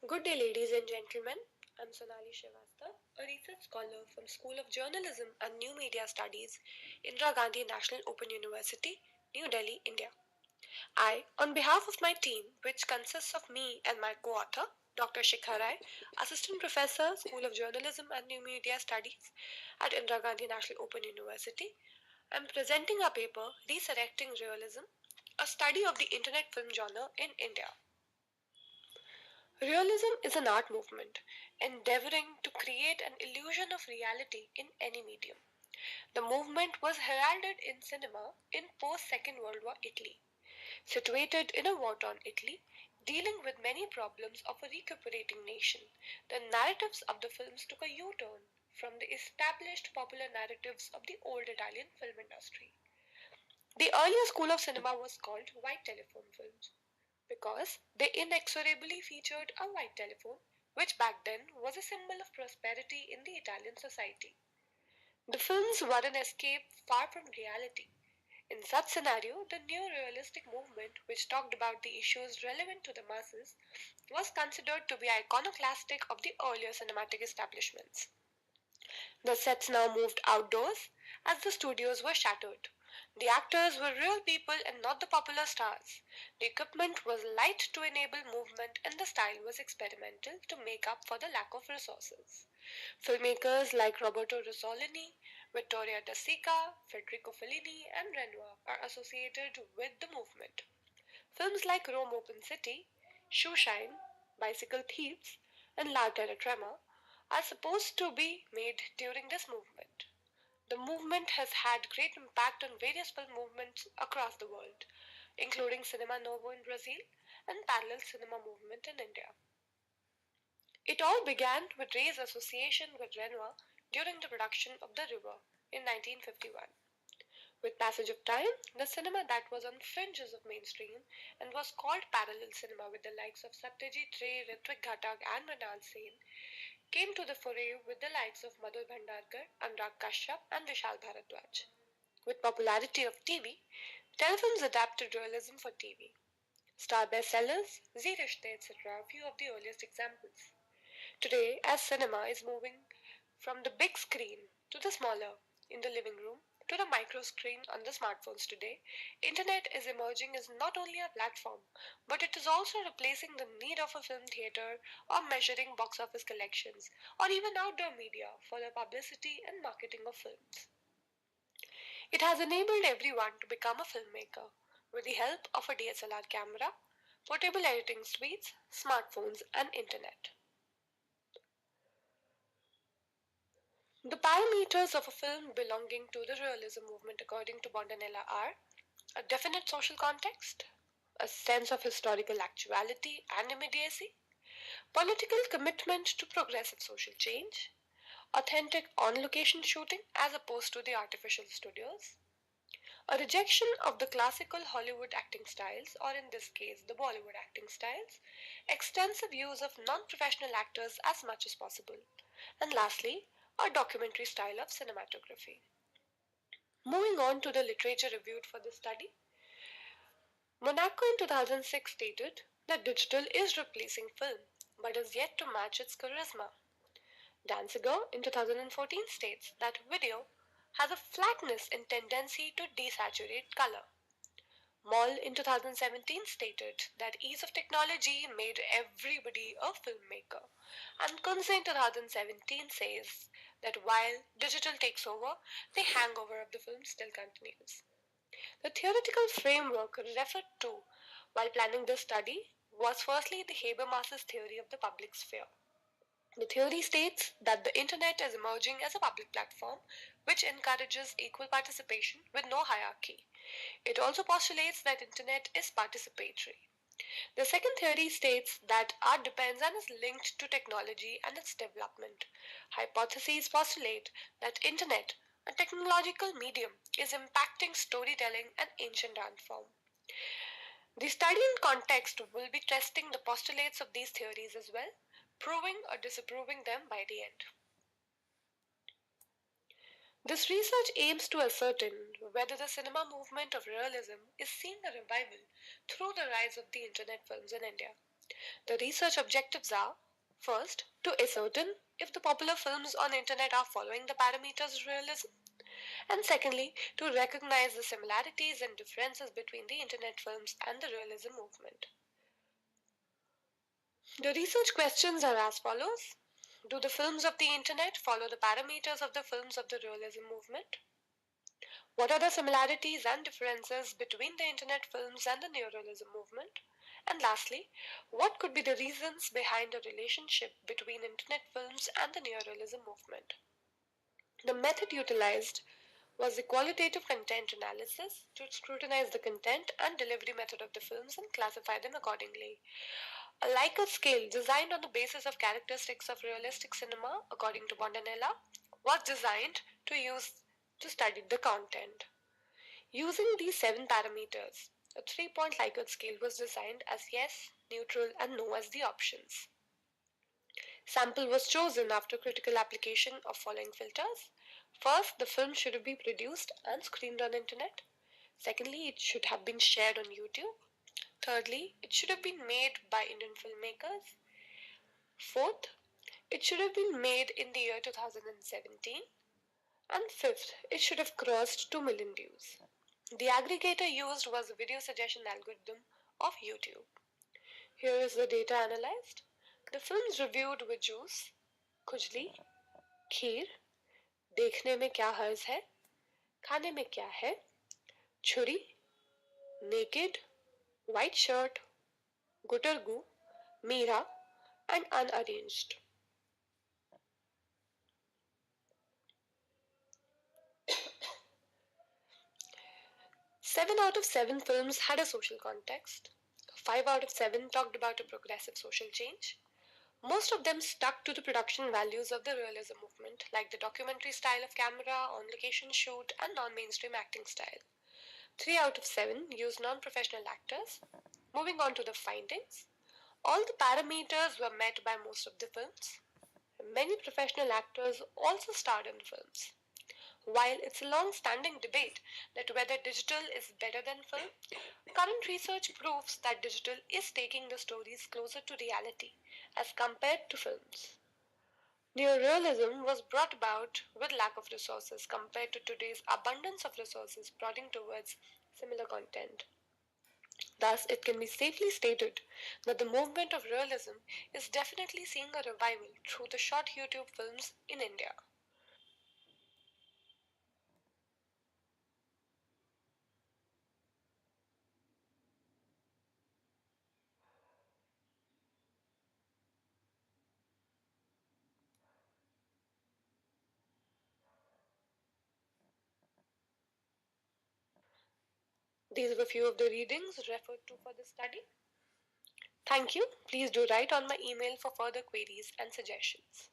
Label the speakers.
Speaker 1: Good day, ladies and gentlemen. I'm Sonali Srivastav, a research scholar from School of Journalism and New Media Studies, Indira Gandhi National Open University, New Delhi, India. I, on behalf of my team, which consists of me and my co-author, Dr. Shikha Rai, Assistant Professor, School of Journalism and New Media Studies at Indira Gandhi National Open University, I'm presenting our paper, Resurrecting Realism, a study of the Internet film genre in India. Realism is an art movement endeavoring to create an illusion of reality in any medium. The movement was heralded in cinema in post Second World War Italy. Situated in a war torn Italy, dealing with many problems of a recuperating nation, the narratives of the films took a U turn from the established popular narratives of the old Italian film industry. The earlier school of cinema was called white telephone films because they inexorably featured a white telephone, which back then was a symbol of prosperity in the Italian society. The films were an escape far from reality. In such scenario, the new realistic movement, which talked about the issues relevant to the masses, was considered to be iconoclastic of the earlier cinematic establishments. The sets now moved outdoors as the studios were shattered. The actors were real people and not the popular stars. The equipment was light to enable movement and the style was experimental to make up for the lack of resources. Filmmakers like Roberto Rossellini, Vittorio De Sica, Federico Fellini, and Renoir are associated with the movement. Films like Rome Open City, Shoe Shine, Bicycle Thieves, and La Terra Trema are supposed to be made during this movement. The movement has had great impact on various film movements across the world, including Cinema Novo in Brazil and parallel cinema movement in India. It all began with Ray's association with Renoir during the production of The River in 1951. With passage of time, the cinema that was on fringes of mainstream and was called parallel cinema with the likes of Satyajit Ray, Ritvik Ghatak and Mrinal Sen came to the foray with the likes of Madhur Bhandarkar, Anurag Kashyap and Vishal Bharadwaj. With popularity of TV, telefilms adapted realism for TV. Star bestsellers, Zee Rishte, etc. are few of the earliest examples. Today, as cinema is moving from the big screen to the smaller in the living room to the micro screen on the smartphones today, internet is emerging as not only a platform, but it is also replacing the need of a film theater or measuring box office collections or even outdoor media for the publicity and marketing of films. It has enabled everyone to become a filmmaker with the help of a DSLR camera, portable editing suites, smartphones, and internet. The parameters of a film belonging to the realism movement, according to Bondanella, are a definite social context, a sense of historical actuality and immediacy, political commitment to progressive social change, authentic on location shooting as opposed to the artificial studios, a rejection of the classical Hollywood acting styles, or in this case, the Bollywood acting styles, extensive use of non professional actors as much as possible, and lastly, a documentary style of cinematography. Moving on to the literature reviewed for this study, Monaco in 2006 stated that digital is replacing film but is yet to match its charisma. Danziger in 2014 states that video has a flatness and tendency to desaturate color. Moll in 2017 stated that ease of technology made everybody a filmmaker. And Kunze in 2017 says that while digital takes over, the hangover of the film still continues. The theoretical framework referred to while planning this study was firstly the Habermas's theory of the public sphere. The theory states that the internet is emerging as a public platform which encourages equal participation with no hierarchy. It also postulates that internet is participatory. The second theory states that art depends and is linked to technology and its development. Hypotheses postulate that internet, a technological medium, is impacting storytelling and ancient art form. The study in context will be testing the postulates of these theories as well, proving or disapproving them by the end. This research aims to ascertain whether the cinema movement of realism is seeing a revival through the rise of the internet films in India. The research objectives are: first, to ascertain if the popular films on the internet are following the parameters of realism, and secondly, to recognize the similarities and differences between the internet films and the realism movement. The research questions are as follows: do the films of the internet follow the parameters of the films of the realism movement? What are the similarities and differences between the internet films and the neorealism movement? And lastly, what could be the reasons behind the relationship between internet films and the neorealism movement? The method utilized was the qualitative content analysis to scrutinize the content and delivery method of the films and classify them accordingly. A Likert scale designed on the basis of characteristics of realistic cinema, according to Bondanella, was designed to study the content. Using these seven parameters, a 3-point Likert scale was designed as yes, neutral, and no as the options. Sample was chosen after critical application of following filters. First, the film should be produced and screened on internet. Secondly, it should have been shared on YouTube. Thirdly, it should have been made by Indian filmmakers. Fourth, it should have been made in the year 2017. And fifth, it should have crossed 2 million views. The aggregator used was the video suggestion algorithm of YouTube. Here is the data analyzed. The films reviewed were Juice, खुजली, खीर, देखने में क्या हर्ज है, खाने में क्या है, छुरी, naked, white shirt, Gutargu, Meera, and unarranged. 7 out of 7 films had a social context. 5 out of 7 talked about a progressive social change. Most of them stuck to the production values of the realism movement, like the documentary style of camera, on location shoot, and non mainstream acting style. 3 out of 7 used non professional actors. Moving on to the findings, all the parameters were met by most of the films. Many professional actors also starred in the films. While it's a long standing debate that whether digital is better than film, current research proves that digital is taking the stories closer to reality as compared to films. Neorealism was brought about with lack of resources compared to today's abundance of resources prodding towards similar content. Thus, it can be safely stated that the movement of realism is definitely seeing a revival through the short YouTube films in India. These were a few of the readings referred to for the study. Thank you. Please do write on my email for further queries and suggestions.